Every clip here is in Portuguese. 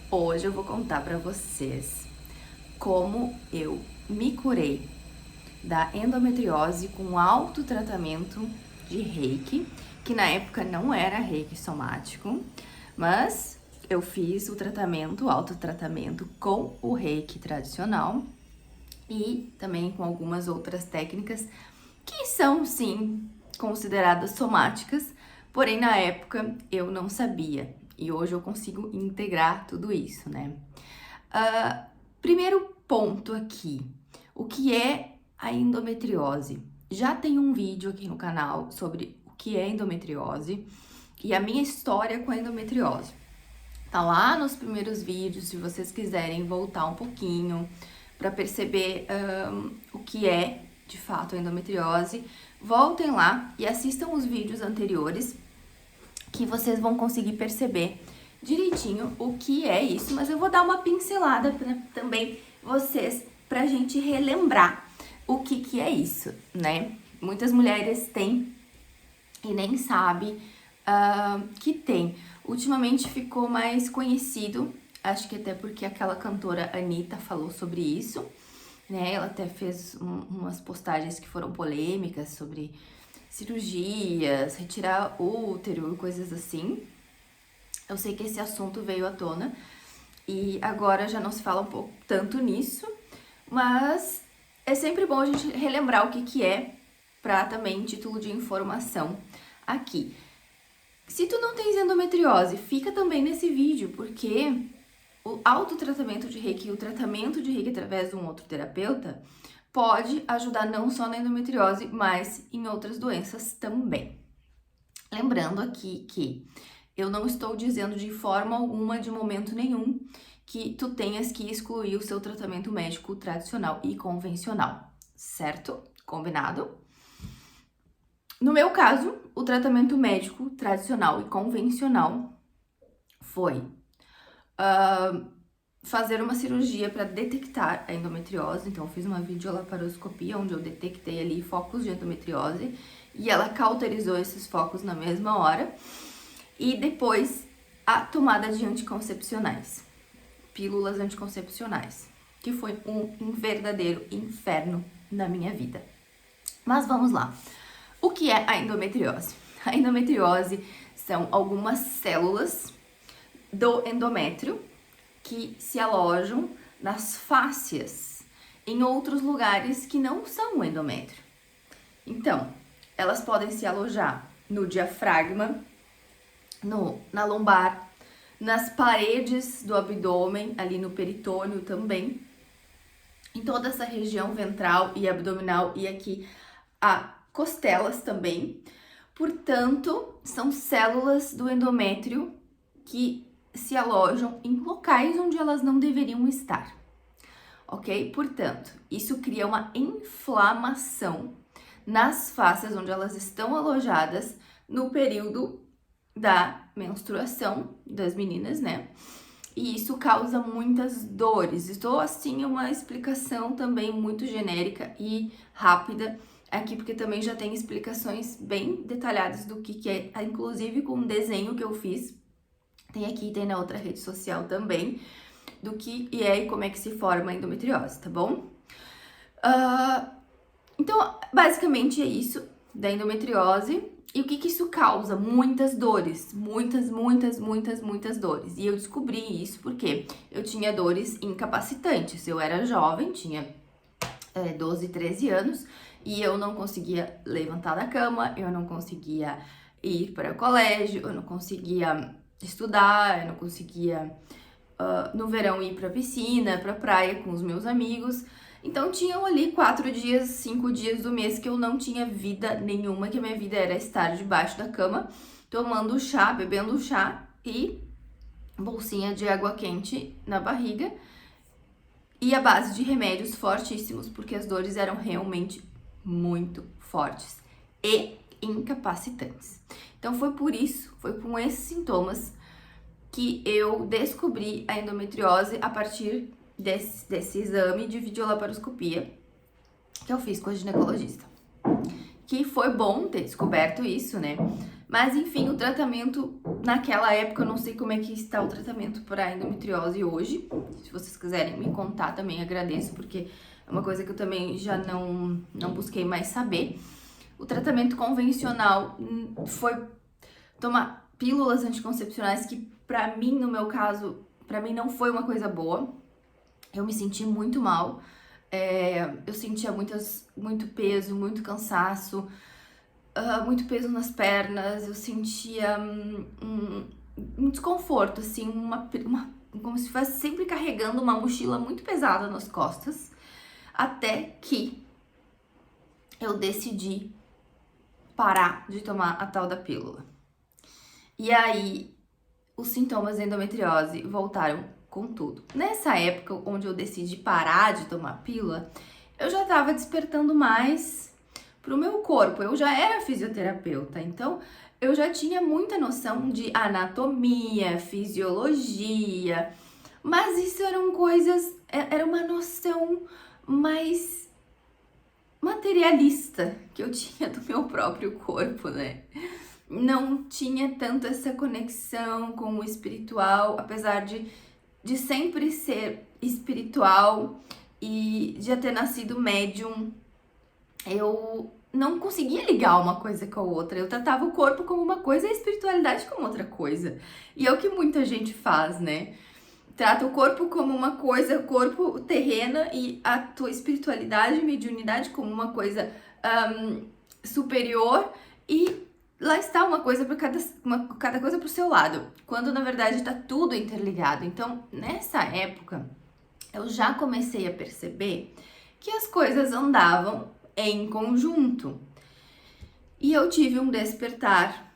Hoje eu vou contar pra vocês como eu me curei da endometriose com autotratamento de Reiki, que na época não era Reiki somático, mas eu fiz o tratamento, o autotratamento com o Reiki tradicional e também com algumas outras técnicas que são sim consideradas somáticas, porém na época eu não sabia e hoje eu consigo integrar tudo isso, né? Primeiro ponto aqui, o que é a endometriose? Já tem um vídeo aqui no canal sobre o que é endometriose e a minha história com a endometriose. Tá lá nos primeiros vídeos, se vocês quiserem voltar um pouquinho para perceber o que é de fato a endometriose, voltem lá e assistam os vídeos anteriores que vocês vão conseguir perceber direitinho o que é isso, mas eu vou dar uma pincelada também vocês pra gente relembrar o que é isso, né? Muitas mulheres têm e nem sabem que tem. Ultimamente ficou mais conhecido, acho que até porque aquela cantora Anitta falou sobre isso, né? Ela até fez umas postagens que foram polêmicas sobre cirurgias, retirar útero e coisas assim. Eu sei que esse assunto veio à tona e agora já não se fala um pouco tanto nisso, mas é sempre bom a gente relembrar o que é para também título de informação aqui. Se tu não tens endometriose, fica também nesse vídeo, porque o autotratamento de Reiki e o tratamento de Reiki através de um outro terapeuta pode ajudar não só na endometriose, mas em outras doenças também. Lembrando aqui que eu não estou dizendo de forma alguma, de momento nenhum, que tu tenhas que excluir o seu tratamento médico tradicional e convencional, certo? Combinado? No meu caso, o tratamento médico tradicional e convencional foi fazer uma cirurgia para detectar a endometriose. Então, eu fiz uma videolaparoscopia onde eu detectei ali focos de endometriose e ela cauterizou esses focos na mesma hora. E depois, a tomada de anticoncepcionais, pílulas anticoncepcionais, que foi um verdadeiro inferno na minha vida. Mas vamos lá. O que é a endometriose? A endometriose são algumas células do endométrio que se alojam nas fáscias em outros lugares que não são o endométrio. Então, elas podem se alojar no diafragma, na lombar, nas paredes do abdômen, ali no peritônio também, em toda essa região ventral e abdominal e aqui a costelas também. Portanto, são células do endométrio que se alojam em locais onde elas não deveriam estar, ok? Portanto, isso cria uma inflamação nas fáscias onde elas estão alojadas no período da menstruação das meninas, né? E isso causa muitas dores. Estou assim uma explicação também muito genérica e rápida aqui, porque também já tem explicações bem detalhadas do que é, inclusive com um desenho que eu fiz, tem aqui, tem na outra rede social também, do que é e como é que se forma a endometriose, tá bom? Então, basicamente é isso da endometriose. E o que isso causa? Muitas dores, muitas dores. E eu descobri isso porque eu tinha dores incapacitantes. Eu era jovem, tinha 12, 13 anos, e eu não conseguia levantar da cama, eu não conseguia ir para o colégio, eu não conseguia estudar, eu não conseguia, no verão, ir para piscina, para praia com os meus amigos. Então, tinham ali 4 dias, 5 dias do mês que eu não tinha vida nenhuma, que a minha vida era estar debaixo da cama, tomando chá, bebendo chá e bolsinha de água quente na barriga e a base de remédios fortíssimos, porque as dores eram realmente muito fortes e incapacitantes. Então, foi por isso, foi com esses sintomas que eu descobri a endometriose a partir desse exame de videolaparoscopia que eu fiz com a ginecologista. que foi bom ter descoberto isso, né? Mas enfim, o tratamento naquela época, eu não sei como é que está o tratamento para endometriose hoje. Se vocês quiserem me contar também, agradeço, porque é uma coisa que eu também já não busquei mais saber. O tratamento convencional foi tomar pílulas anticoncepcionais, que pra mim, no meu caso, pra mim não foi uma coisa boa. Eu me senti muito mal. Eu sentia muito peso, muito cansaço, muito peso nas pernas. Eu sentia um desconforto, assim, como se estivesse sempre carregando uma mochila muito pesada nas costas. Até que eu decidi parar de tomar a tal da pílula. E aí, os sintomas da endometriose voltaram com tudo. Nessa época, onde eu decidi parar de tomar pílula, eu já estava despertando mais pro meu corpo. Eu já era fisioterapeuta, então eu já tinha muita noção de anatomia, fisiologia, mas isso eram coisas, era uma noção mais materialista que eu tinha do meu próprio corpo, né? Não tinha tanto essa conexão com o espiritual, apesar de sempre ser espiritual e de ter nascido médium. Eu não conseguia ligar uma coisa com a outra. Eu tratava o corpo como uma coisa e a espiritualidade como outra coisa. E é o que muita gente faz, né? Trata o corpo como uma coisa, o corpo terrena, e a tua espiritualidade e mediunidade como uma coisa superior, e lá está uma coisa para cada coisa pro seu lado, quando na verdade tá tudo interligado. Então, nessa época, eu já comecei a perceber que as coisas andavam em conjunto. E eu tive um despertar,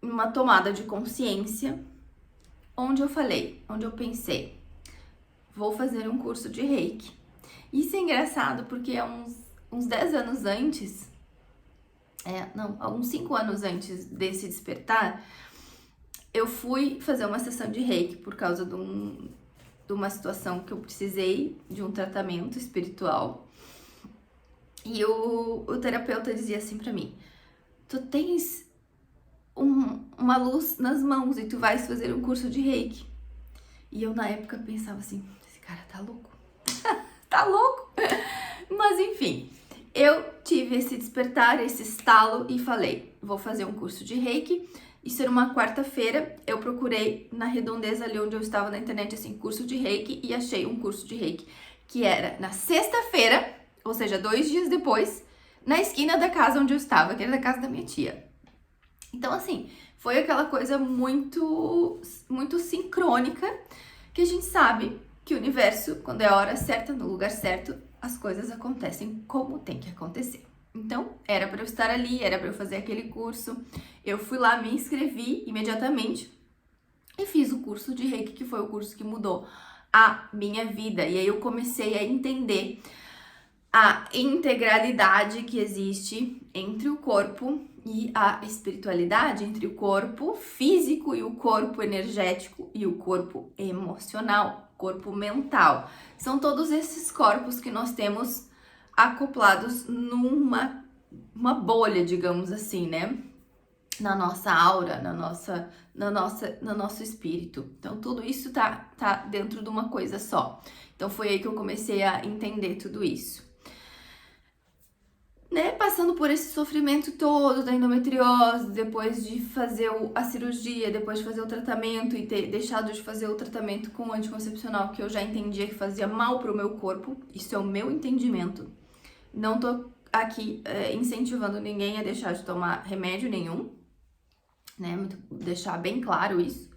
uma tomada de consciência, onde eu pensei, vou fazer um curso de Reiki. Isso é engraçado porque há uns 10 anos antes, uns 5 anos antes desse despertar, eu fui fazer uma sessão de Reiki por causa de uma situação que eu precisei de um tratamento espiritual. E o terapeuta dizia assim pra mim, tu tens uma luz nas mãos e tu vais fazer um curso de Reiki. E eu na época pensava assim, esse cara tá louco, tá louco. Mas enfim, eu tive esse despertar, esse estalo e falei, vou fazer um curso de Reiki. Isso era uma quarta-feira, eu procurei na redondeza ali onde eu estava na internet, assim, curso de Reiki, e achei um curso de Reiki que era na sexta-feira, ou seja, 2 dias depois, na esquina da casa onde eu estava, que era da casa da minha tia. Então, assim, foi aquela coisa muito, muito sincrônica, que a gente sabe que o universo, quando é a hora certa, no lugar certo, as coisas acontecem como tem que acontecer. Então, era para eu estar ali, era para eu fazer aquele curso. Eu fui lá, me inscrevi imediatamente e fiz o curso de Reiki, que foi o curso que mudou a minha vida. E aí eu comecei a entender a integralidade que existe entre o corpo e a espiritualidade, entre o corpo físico e o corpo energético e o corpo emocional, corpo mental. São todos esses corpos que nós temos acoplados numa bolha, digamos assim, né? Na nossa aura, no nosso espírito. Então, tudo isso tá dentro de uma coisa só. Então, foi aí que eu comecei a entender tudo isso. Né, passando por esse sofrimento todo da endometriose, depois de fazer a cirurgia, depois de fazer o tratamento e ter deixado de fazer o tratamento com o anticoncepcional, que eu já entendia que fazia mal pro meu corpo, isso é o meu entendimento. Não tô aqui incentivando ninguém a deixar de tomar remédio nenhum, né, deixar bem claro isso.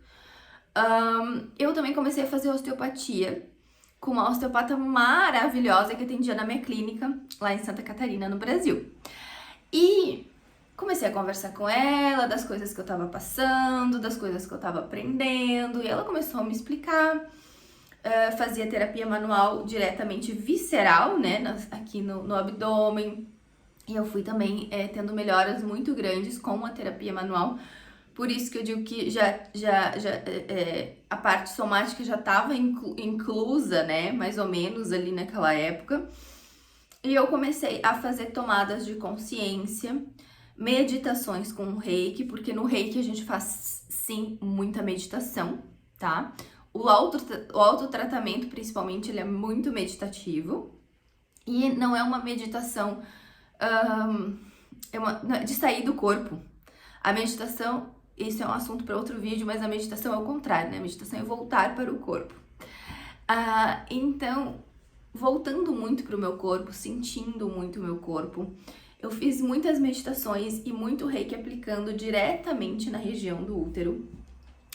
Eu também comecei a fazer osteopatia com uma osteopata maravilhosa que atendia na minha clínica, lá em Santa Catarina, no Brasil. E comecei a conversar com ela das coisas que eu tava passando, das coisas que eu tava aprendendo, e ela começou a me explicar. Fazia terapia manual diretamente visceral, né, aqui no abdômen, e eu fui também tendo melhoras muito grandes com a terapia manual. Por isso que eu digo que a parte somática já estava inclusa, né? Mais ou menos ali naquela época. E eu comecei a fazer tomadas de consciência, meditações com o Reiki, porque no Reiki a gente faz, sim, muita meditação, tá? O autotratamento, principalmente, ele é muito meditativo. E não é uma meditação de sair do corpo. A meditação, isso é um assunto para outro vídeo, mas a meditação é o contrário, né? A meditação é voltar para o corpo. Então, voltando muito para o meu corpo, sentindo muito o meu corpo, eu fiz muitas meditações e muito Reiki aplicando diretamente na região do útero,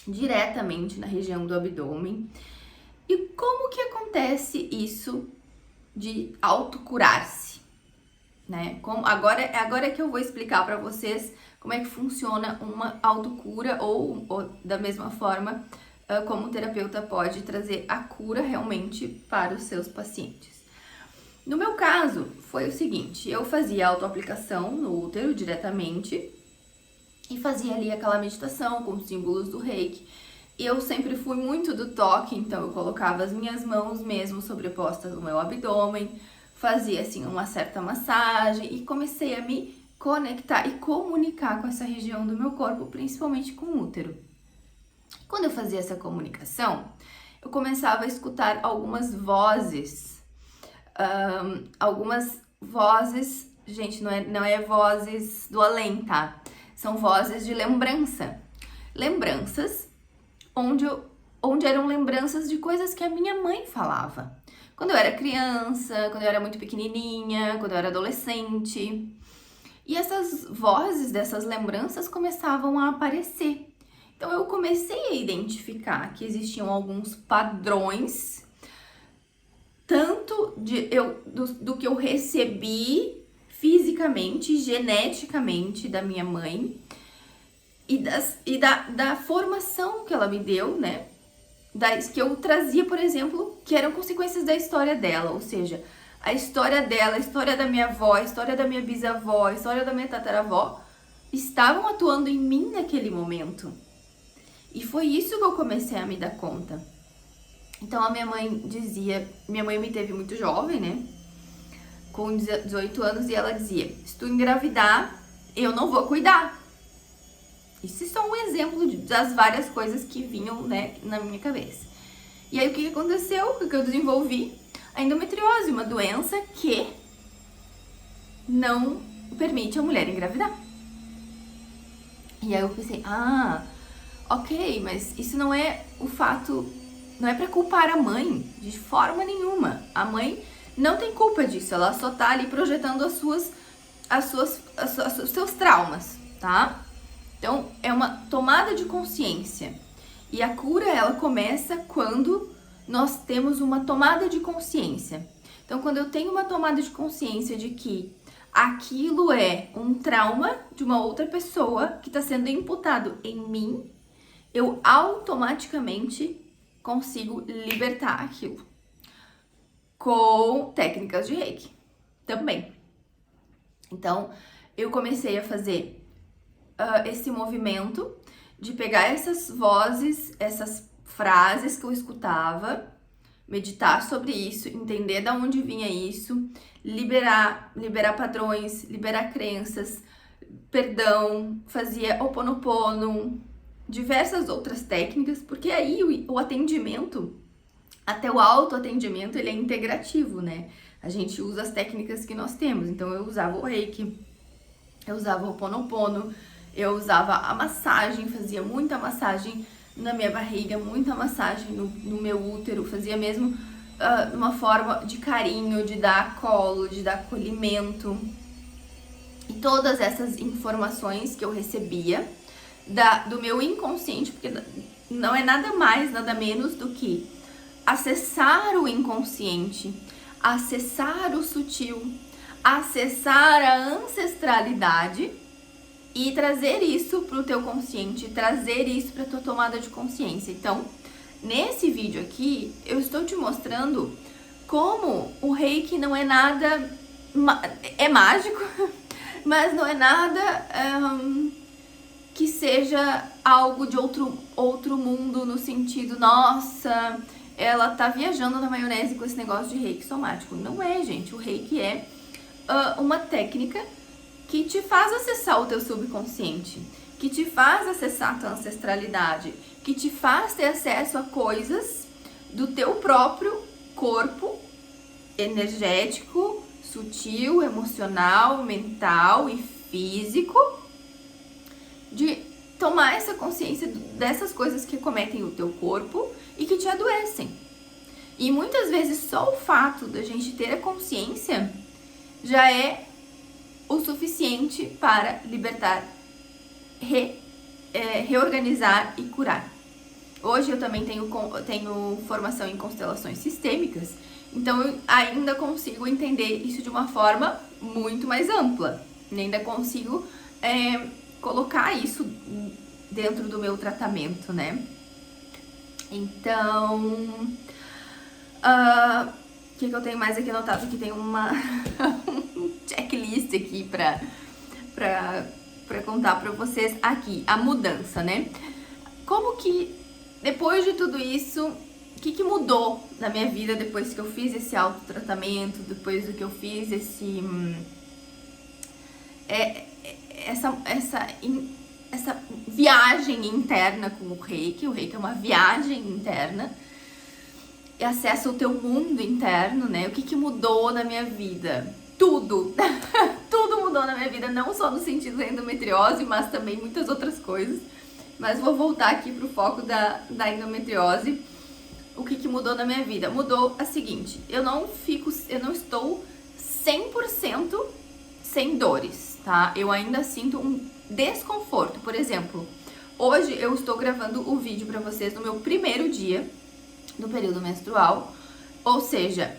diretamente na região do abdômen. E como que acontece isso de autocurar-se, né? Agora é que eu vou explicar para vocês como é que funciona uma autocura ou da mesma forma como o terapeuta pode trazer a cura realmente para os seus pacientes. No meu caso, foi o seguinte, eu fazia autoaplicação no útero diretamente e fazia ali aquela meditação com os símbolos do Reiki. Eu sempre fui muito do toque, então eu colocava as minhas mãos mesmo sobrepostas no meu abdômen, fazia assim uma certa massagem e comecei a me conectar e comunicar com essa região do meu corpo, principalmente com o útero. Quando eu fazia essa comunicação, eu começava a escutar algumas vozes, gente, não é vozes do além, tá? São vozes de lembrança, lembranças onde eram lembranças de coisas que a minha mãe falava. Quando eu era criança, quando eu era muito pequenininha, quando eu era adolescente. E essas vozes dessas lembranças começavam a aparecer. Então eu comecei a identificar que existiam alguns padrões, tanto do que eu recebi fisicamente, geneticamente da minha mãe, e da formação que ela me deu, né? Que eu trazia, por exemplo, que eram consequências da história dela, ou seja, a história dela, a história da minha avó, a história da minha bisavó, a história da minha tataravó, estavam atuando em mim naquele momento. E foi isso que eu comecei a me dar conta. Então a minha mãe me teve muito jovem, né? Com 18 anos, e ela dizia, se tu engravidar, eu não vou cuidar. Isso é só um exemplo das várias coisas que vinham, né, na minha cabeça. E aí o que aconteceu? O que eu desenvolvi? A endometriose, uma doença que não permite a mulher engravidar. E aí eu pensei, ok, mas isso não é o fato, não é pra culpar a mãe, de forma nenhuma. A mãe não tem culpa disso, ela só tá ali projetando os seus traumas, tá? Então, é uma tomada de consciência. E a cura, ela começa quando nós temos uma tomada de consciência. Então, quando eu tenho uma tomada de consciência de que aquilo é um trauma de uma outra pessoa que está sendo imputado em mim, eu automaticamente consigo libertar aquilo. Com técnicas de Reiki também. Então, eu comecei a fazer esse movimento de pegar essas vozes, essas frases que eu escutava, meditar sobre isso, entender de onde vinha isso, liberar padrões, liberar crenças, perdão, fazia Ho'oponopono, diversas outras técnicas, porque aí o atendimento, até o autoatendimento, ele é integrativo, né? A gente usa as técnicas que nós temos. Então eu usava o Reiki, eu usava o Ho'oponopono, eu usava a massagem, fazia muita massagem na minha barriga, muita massagem no meu útero, fazia mesmo uma forma de carinho, de dar colo, de dar acolhimento. E todas essas informações que eu recebia do meu inconsciente, porque não é nada mais, nada menos do que acessar o inconsciente, acessar o sutil, acessar a ancestralidade e trazer isso para o teu consciente, trazer isso para tua tomada de consciência. Então, nesse vídeo aqui, eu estou te mostrando como o Reiki não é nada, é mágico, mas não é nada que seja algo de outro mundo, no sentido, nossa, ela tá viajando na maionese com esse negócio de Reiki somático. Não é, gente, o Reiki é uma técnica que te faz acessar o teu subconsciente, que te faz acessar a tua ancestralidade, que te faz ter acesso a coisas do teu próprio corpo energético, sutil, emocional, mental e físico, de tomar essa consciência dessas coisas que acometem o teu corpo e que te adoecem. E muitas vezes só o fato da gente ter a consciência já é o suficiente para libertar, reorganizar e curar. Hoje eu também tenho formação em constelações sistêmicas, então eu ainda consigo entender isso de uma forma muito mais ampla. Eu ainda consigo colocar isso dentro do meu tratamento, né? Então, o que eu tenho mais aqui anotado? Aqui tem uma checklist aqui pra contar pra vocês aqui, a mudança, né? Como que, depois de tudo isso, o que mudou na minha vida depois que eu fiz esse autotratamento, depois do que eu fiz essa viagem interna com o Reiki. O Reiki é uma viagem interna e acessa o teu mundo interno, né? O que mudou na minha vida? Tudo! Tudo mudou na minha vida, não só no sentido da endometriose, mas também muitas outras coisas. Mas vou voltar aqui pro foco da endometriose. O que mudou na minha vida? Mudou a seguinte: eu não estou 100% sem dores, tá? Eu ainda sinto um desconforto. Por exemplo, hoje eu estou gravando o vídeo pra vocês no meu primeiro dia do período menstrual, ou seja,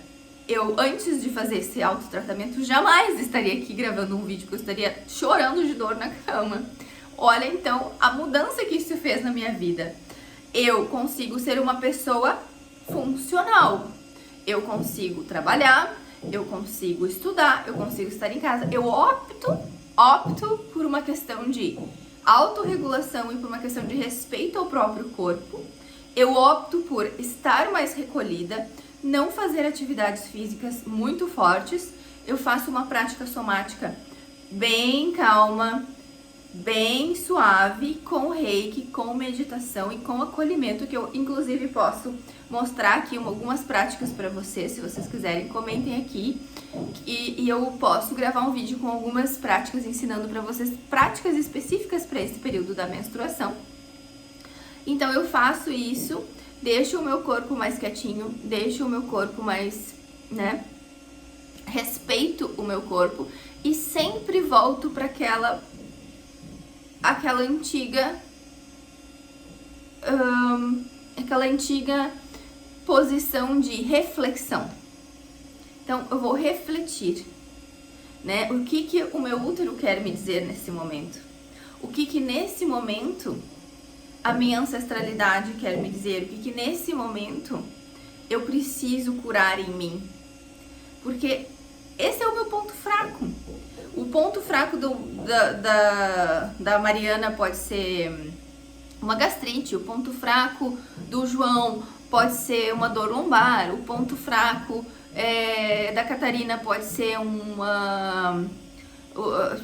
eu antes de fazer esse autotratamento jamais estaria aqui gravando um vídeo, que eu estaria chorando de dor na cama. Olha então a mudança que isso fez na minha vida. Eu consigo ser uma pessoa funcional, eu consigo trabalhar, eu consigo estudar, eu consigo estar em casa. Eu opto por uma questão de autorregulação e por uma questão de respeito ao próprio corpo. Eu opto por estar mais recolhida, não fazer atividades físicas muito fortes. Eu faço uma prática somática bem calma, bem suave, com reiki, com meditação e com acolhimento, que eu inclusive posso mostrar aqui algumas práticas para vocês, se vocês quiserem, comentem aqui. E eu posso gravar um vídeo com algumas práticas ensinando para vocês práticas específicas para esse período da menstruação. Então eu faço isso, deixo o meu corpo mais quietinho, deixo o meu corpo mais, né, respeito o meu corpo e sempre volto para aquela antiga posição de reflexão. Então eu vou refletir, né, o que o meu útero quer me dizer nesse momento, o que nesse momento a minha ancestralidade quer me dizer, o que nesse momento eu preciso curar em mim. Porque esse é o meu ponto fraco. O ponto fraco da Mariana pode ser uma gastrite, o ponto fraco do João pode ser uma dor lombar, o ponto fraco da Catarina pode ser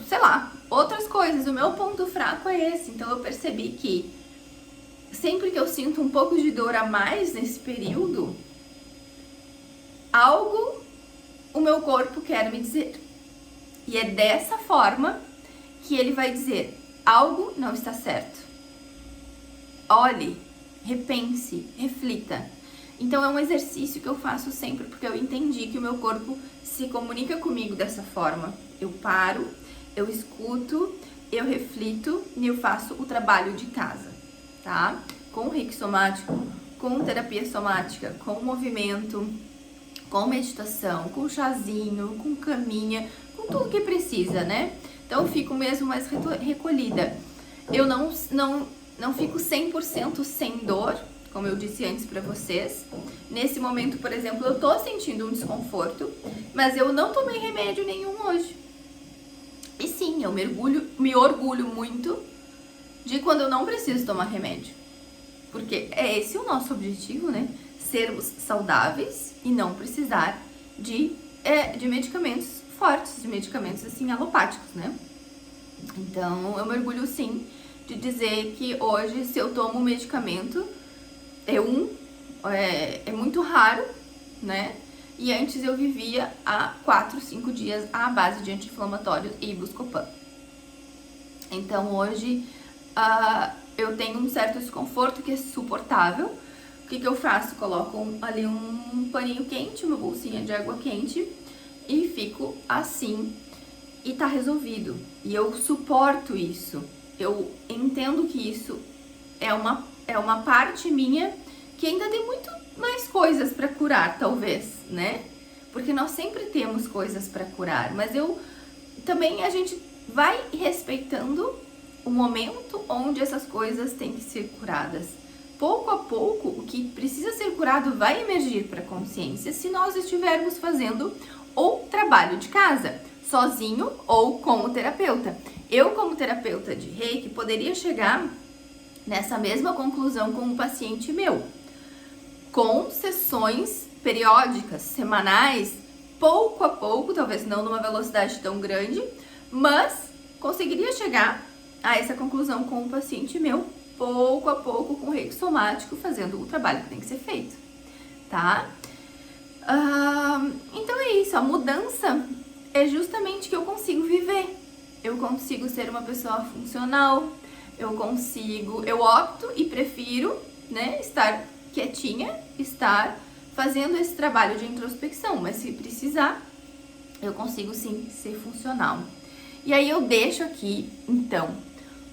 sei lá, outras coisas. O meu ponto fraco é esse. Então eu percebi que sempre que eu sinto um pouco de dor a mais nesse período, algo o meu corpo quer me dizer. E é dessa forma que ele vai dizer: algo não está certo. Olhe, repense, reflita. Então é um exercício que eu faço sempre, porque eu entendi que o meu corpo se comunica comigo dessa forma. Eu paro, eu escuto, eu reflito e eu faço o trabalho de casa, tá? Com reiki somático, com terapia somática, com movimento, com meditação, com chazinho, com caminha, com tudo que precisa, né? Então eu fico mesmo mais recolhida. Eu não fico 100% sem dor, como eu disse antes pra vocês. Nesse momento, por exemplo, eu tô sentindo um desconforto, mas eu não tomei remédio nenhum hoje. E sim, eu me orgulho muito de quando eu não preciso tomar remédio. Porque é esse o nosso objetivo, né? Sermos saudáveis e não precisar de medicamentos fortes, de medicamentos assim alopáticos, né? Então eu me orgulho sim de dizer que hoje, se eu tomo medicamento, é muito raro, né? E antes eu vivia há 4, 5 dias à base de anti-inflamatórios e Buscopan. Então hoje eu tenho um certo desconforto que é suportável. O que eu faço? Coloco ali um paninho quente, uma bolsinha de água quente e fico assim e tá resolvido. E eu suporto isso. Eu entendo que isso é uma parte minha que ainda tem muito mais coisas para curar, talvez, né? Porque nós sempre temos coisas para curar, mas a gente vai respeitando o momento onde essas coisas têm que ser curadas. Pouco a pouco, o que precisa ser curado vai emergir para a consciência se nós estivermos fazendo o trabalho de casa, sozinho ou com o terapeuta. Eu, como terapeuta de Reiki, poderia chegar nessa mesma conclusão com um paciente meu, com sessões periódicas, semanais, pouco a pouco, talvez não numa velocidade tão grande, mas conseguiria chegar a essa conclusão com um paciente meu, pouco a pouco, com reiki somático, fazendo o trabalho que tem que ser feito, tá? Então é isso, a mudança é justamente que eu consigo viver, eu consigo ser uma pessoa funcional, eu opto e prefiro, né, estar quietinha, estar fazendo esse trabalho de introspecção, mas se precisar, eu consigo sim ser funcional. E aí eu deixo aqui, então,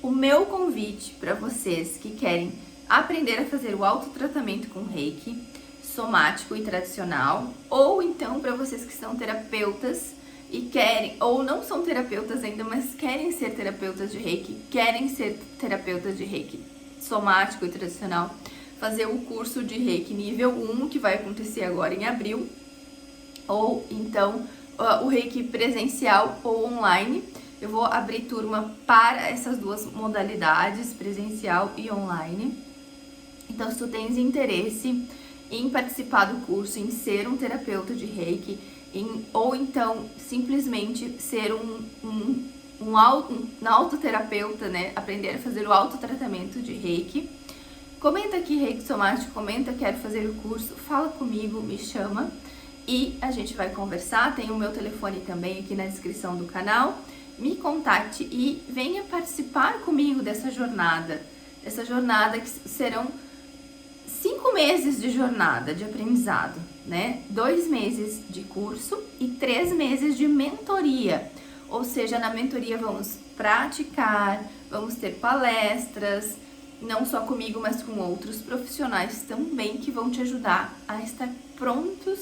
o meu convite para vocês que querem aprender a fazer o autotratamento com Reiki, somático e tradicional, ou então para vocês que são terapeutas e querem, ou não são terapeutas ainda, mas querem ser terapeutas de Reiki, querem ser terapeutas de Reiki somático e tradicional, fazer o curso de Reiki nível 1, que vai acontecer agora em abril, ou então o Reiki presencial ou online. Eu vou abrir turma para essas duas modalidades, presencial e online. Então, se tu tens interesse em participar do curso, em ser um terapeuta de Reiki, ou então simplesmente ser um autoterapeuta, né? Aprender a fazer o autotratamento de Reiki, comenta aqui Reiki Somático, comenta quero fazer o curso, fala comigo, me chama e a gente vai conversar. Tem o meu telefone também aqui na descrição do canal. Me contate e venha participar comigo dessa jornada que serão 5 meses de jornada de aprendizado, né? 2 meses de curso e 3 meses de mentoria. Ou seja, na mentoria vamos praticar, vamos ter palestras, não só comigo, mas com outros profissionais também que vão te ajudar a estar prontos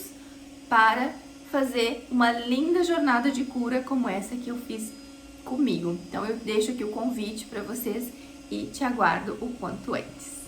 para fazer uma linda jornada de cura como essa que eu fiz comigo. Então eu deixo aqui o convite para vocês e te aguardo o quanto antes.